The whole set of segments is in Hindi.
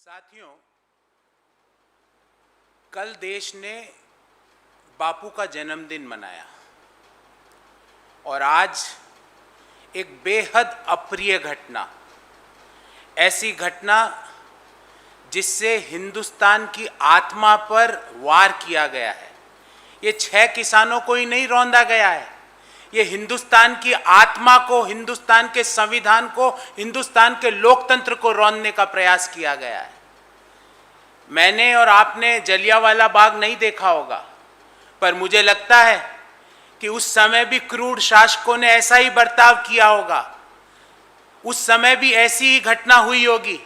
साथियों, कल देश ने बापू का जन्मदिन मनाया और आज एक बेहद अप्रिय घटना, ऐसी घटना जिससे हिंदुस्तान की आत्मा पर वार किया गया है। ये 6 किसानों को ही नहीं रौंदा गया है, ये हिंदुस्तान की आत्मा को, हिंदुस्तान के संविधान को, हिंदुस्तान के लोकतंत्र को रौंदने का प्रयास किया गया है। मैंने और आपने जलियांवाला बाग नहीं देखा होगा, पर मुझे लगता है कि उस समय भी क्रूर शासकों ने ऐसा ही बर्ताव किया होगा। उस समय भी ऐसी ही घटना हुई होगी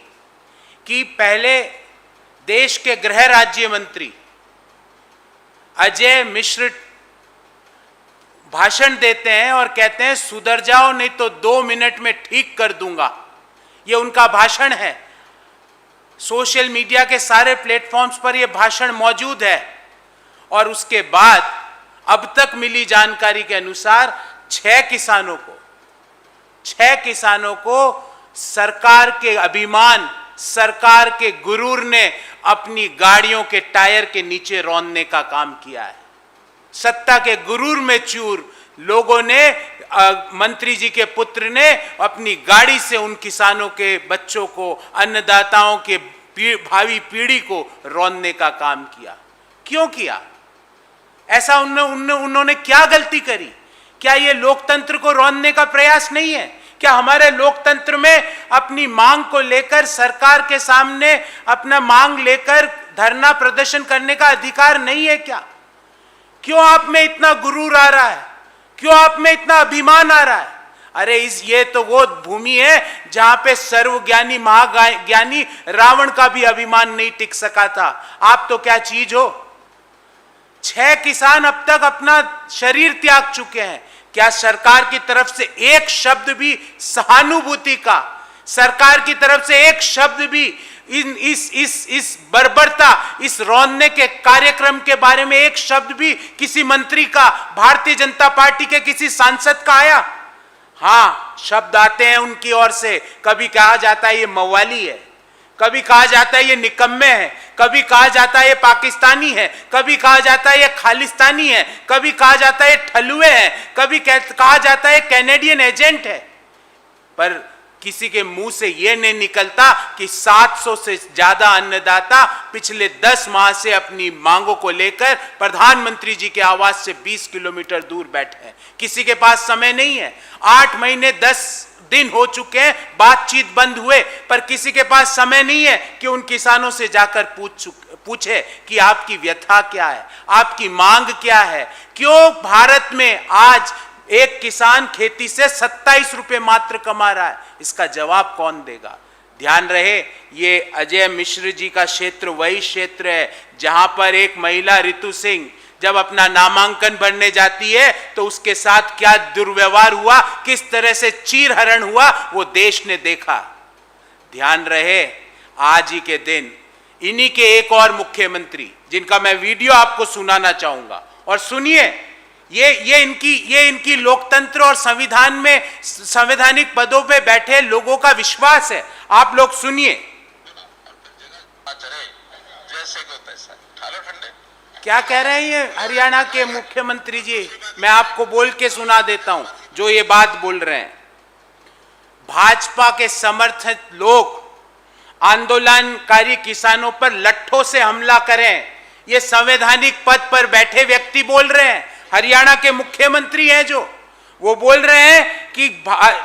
कि पहले देश के गृह राज्य मंत्री अजय मिश्र भाषण देते हैं और कहते हैं सुधर जाओ नहीं तो 2 मिनट में ठीक कर दूंगा। ये उनका भाषण है। सोशल मीडिया के सारे प्लेटफॉर्म्स पर यह भाषण मौजूद है और उसके बाद अब तक मिली जानकारी के अनुसार 6 किसानों को सरकार के अभिमान, सरकार के गुरूर ने अपनी गाड़ियों के टायर के नीचे रौंदने का काम किया है। सत्ता के गुरूर में चूर लोगों ने, मंत्री जी के पुत्र ने अपनी गाड़ी से उन किसानों के बच्चों को, अन्नदाताओं के भावी पीढ़ी को रौंदने का काम किया। क्यों किया ऐसा? उन्होंने क्या गलती करी? क्या ये लोकतंत्र को रौंदने का प्रयास नहीं है? क्या हमारे लोकतंत्र में अपनी मांग को लेकर सरकार के सामने अपना मांग लेकर धरना प्रदर्शन करने का अधिकार नहीं है क्या? क्यों आप में इतना गुरूर आ रहा है? क्यों आप में इतना अभिमान आ रहा है? अरे ये तो वो भूमि है जहां पे सर्वज्ञानी महाज्ञानी रावण का भी अभिमान नहीं टिक सका था। आप तो क्या चीज हो? 6 किसान अब तक अपना शरीर त्याग चुके हैं। क्या सरकार की तरफ से एक शब्द भी सहानुभूति का, सरकार की तरफ से एक शब्द भी इस बर्बरता, इस रौंदने के कार्यक्रम के बारे में एक शब्द भी किसी मंत्री का, भारतीय जनता पार्टी के किसी सांसद का आया? हाँ, शब्द आते हैं उनकी ओर से। कभी कहा जाता है ये मवाली है, कभी कहा जाता है ये निकम्मे है, कभी कहा जाता है ये पाकिस्तानी है, कभी कहा जाता है ये खालिस्तानी है, कभी कहा जाता है ये ठलुए हैं, कभी कहा जाता है कैनेडियन एजेंट है। पर किसी के मुंह से यह नहीं निकलता कि 700 से ज्यादा अन्नदाता पिछले 10 माह से अपनी मांगों को लेकर प्रधानमंत्री जी के आवास से 20 किलोमीटर दूर बैठे हैं। किसी के पास समय नहीं है। 8 महीने 10 दिन हो चुके हैं बातचीत बंद हुए, पर किसी के पास समय नहीं है कि उन किसानों से जाकर पूछे कि आपकी व्यथा क्या है, आपकी मांग क्या है। क्यों भारत में आज एक किसान खेती से 27 रुपए मात्र कमा रहा है? इसका जवाब कौन देगा? ध्यान रहे, ये अजय मिश्र जी का क्षेत्र वही क्षेत्र है जहां पर एक महिला ऋतु सिंह जब अपना नामांकन भरने जाती है तो उसके साथ क्या दुर्व्यवहार हुआ, किस तरह से चीरहरण हुआ, वो देश ने देखा। ध्यान रहे, आज ही के दिन इन्हीं के एक और मुख्यमंत्री, जिनका मैं वीडियो आपको सुनाना चाहूंगा, और सुनिए, ये इनकी लोकतंत्र और संविधान में संवैधानिक पदों पे बैठे लोगों का विश्वास है। आप लोग सुनिए क्या कह रहे हैं ये हरियाणा के मुख्यमंत्री जी। मैं आपको बोल के सुना देता हूं जो ये बात बोल रहे हैं। भाजपा के समर्थक लोग आंदोलनकारी किसानों पर लट्ठों से हमला करें, ये संवैधानिक पद पर बैठे व्यक्ति बोल रहे हैं। हरियाणा के मुख्यमंत्री हैं जो, वो बोल रहे हैं कि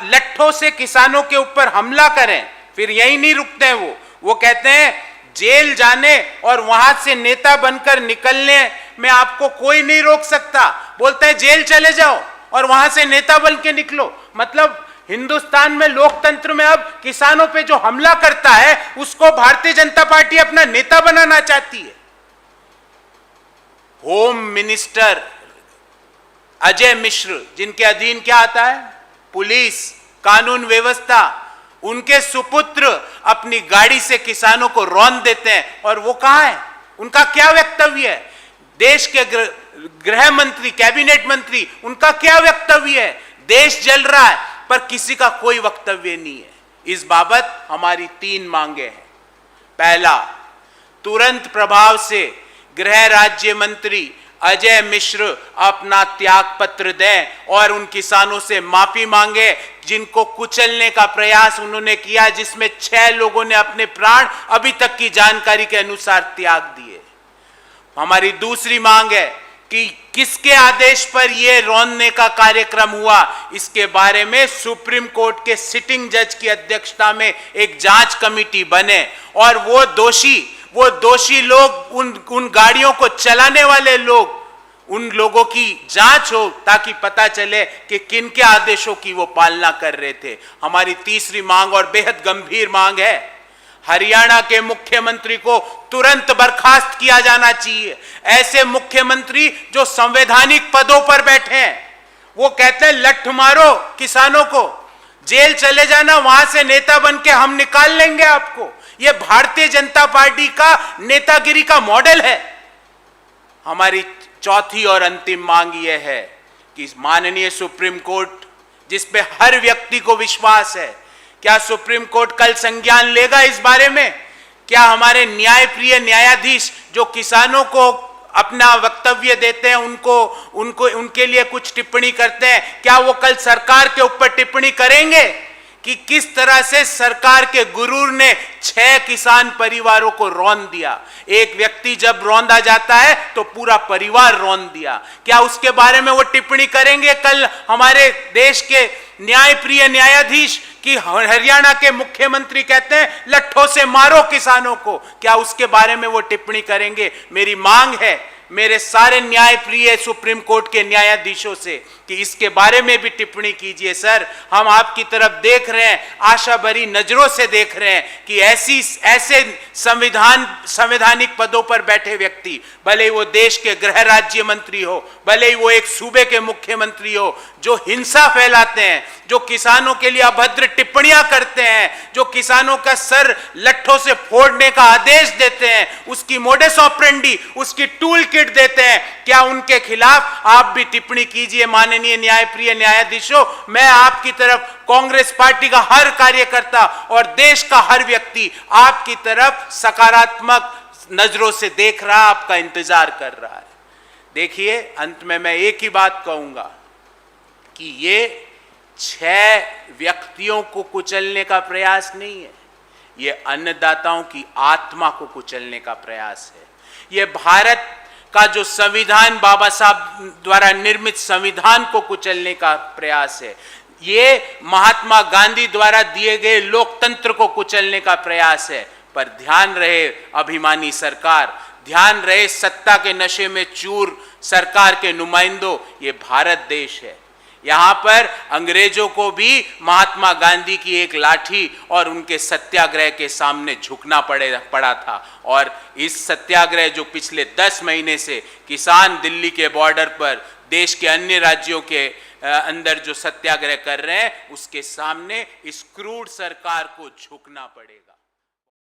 लट्ठों से किसानों के ऊपर हमला करें। फिर यही नहीं रुकते हैं वो कहते हैं जेल जाने और वहां से नेता बनकर निकलने में आपको कोई नहीं रोक सकता। बोलते हैं जेल चले जाओ और वहां से नेता बन के निकलो। मतलब हिंदुस्तान में लोकतंत्र में अब किसानों पे जो हमला करता है उसको भारतीय जनता पार्टी अपना नेता बनाना चाहती है। होम मिनिस्टर अजय मिश्र, जिनके अधीन क्या आता है? पुलिस, कानून व्यवस्था, उनके सुपुत्र अपनी गाड़ी से किसानों को रौंद देते हैं। और वो कहां है? उनका क्या वक्तव्य है? देश के गृह मंत्री, कैबिनेट मंत्री, उनका क्या वक्तव्य है? देश जल रहा है पर किसी का कोई वक्तव्य नहीं है। इस बाबत हमारी 3 मांगे हैं। पहला, तुरंत प्रभाव से गृह राज्य मंत्री अजय मिश्र अपना त्याग पत्र दें और उन किसानों से माफी मांगे जिनको कुचलने का प्रयास उन्होंने किया, जिसमें 6 लोगों ने अपने प्राण अभी तक की जानकारी के अनुसार त्याग दिए। हमारी दूसरी मांग है कि किसके आदेश पर यह रौंदने का कार्यक्रम हुआ, इसके बारे में सुप्रीम कोर्ट के सिटिंग जज की अध्यक्षता में एक जांच कमेटी बने और वो दोषी लोग, उन गाड़ियों को चलाने वाले लोग, उन लोगों की जांच हो ताकि पता चले कि किन के आदेशों की वो पालना कर रहे थे। हमारी तीसरी मांग और बेहद गंभीर मांग है, हरियाणा के मुख्यमंत्री को तुरंत बर्खास्त किया जाना चाहिए। ऐसे मुख्यमंत्री जो संवैधानिक पदों पर बैठे हैं, वो कहते हैं लठ मारो किसानों को, जेल चले जाना, वहां से नेता बन के हम निकाल लेंगे आपको। यह भारतीय जनता पार्टी का नेतागिरी का मॉडल है। हमारी चौथी और अंतिम मांग यह है कि माननीय सुप्रीम कोर्ट, जिस पे हर व्यक्ति को विश्वास है, क्या सुप्रीम कोर्ट कल संज्ञान लेगा इस बारे में? क्या हमारे न्यायप्रिय न्यायाधीश जो किसानों को अपना वक्तव्य देते हैं, उनके लिए कुछ टिप्पणी करते हैं, क्या वो कल सरकार के ऊपर टिप्पणी करेंगे कि किस तरह से सरकार के गुरूर ने 6 किसान परिवारों को रौंद दिया? एक व्यक्ति जब रौंदा जाता है तो पूरा परिवार रौंद दिया। क्या उसके बारे में वो टिप्पणी करेंगे कल हमारे देश के न्यायप्रिय न्यायाधीश कि हरियाणा के मुख्यमंत्री कहते हैं लट्ठों से मारो किसानों को? क्या उसके बारे में वो टिप्पणी करेंगे? मेरी मांग है मेरे सारे न्यायप्रिय सुप्रीम कोर्ट के न्यायाधीशों से कि इसके बारे में भी टिप्पणी कीजिए। सर, हम आपकी तरफ देख रहे हैं, आशा भरी नजरों से देख रहे हैं कि ऐसे संवैधानिक पदों पर बैठे व्यक्ति, भले ही वो देश के गृह राज्य मंत्री हो, भले ही वो एक सूबे के मुख्यमंत्री हो, जो हिंसा फैलाते हैं, जो किसानों के लिए अभद्र टिप्पणियां करते हैं, जो किसानों का सर लट्ठों से फोड़ने का आदेश देते हैं, उसकी मोडस ऑपरेंडी, उसकी टूल किट देते हैं, क्या उनके खिलाफ आप भी टिप्पणी कीजिए? माननीय न्यायप्रिय न्यायाधीशों, मैं आपकी तरफ, कांग्रेस पार्टी का हर कार्यकर्ता और देश का हर व्यक्ति आपकी तरफ सकारात्मक नजरों से देख रहा, आपका इंतजार कर रहा है। देखिए, अंत में मैं एक ही बात कहूंगा कि ये 6 व्यक्तियों को कुचलने का प्रयास नहीं है, ये अन्नदाताओं की आत्मा को कुचलने का प्रयास है। ये भारत का जो संविधान, बाबा साहब द्वारा निर्मित संविधान को कुचलने का प्रयास है। ये महात्मा गांधी द्वारा दिए गए लोकतंत्र को कुचलने का प्रयास है। पर ध्यान रहे अभिमानी सरकार, ध्यान रहे सत्ता के नशे में चूर सरकार के नुमाइंदों, ये भारत देश है। यहां पर अंग्रेजों को भी महात्मा गांधी की एक लाठी और उनके सत्याग्रह के सामने झुकना पड़ा था। और इस सत्याग्रह जो पिछले 10 महीने से किसान दिल्ली के बॉर्डर पर देश के अन्य राज्यों के अंदर जो सत्याग्रह कर रहे हैं, उसके सामने इस क्रूर सरकार को झुकना पड़ेगा।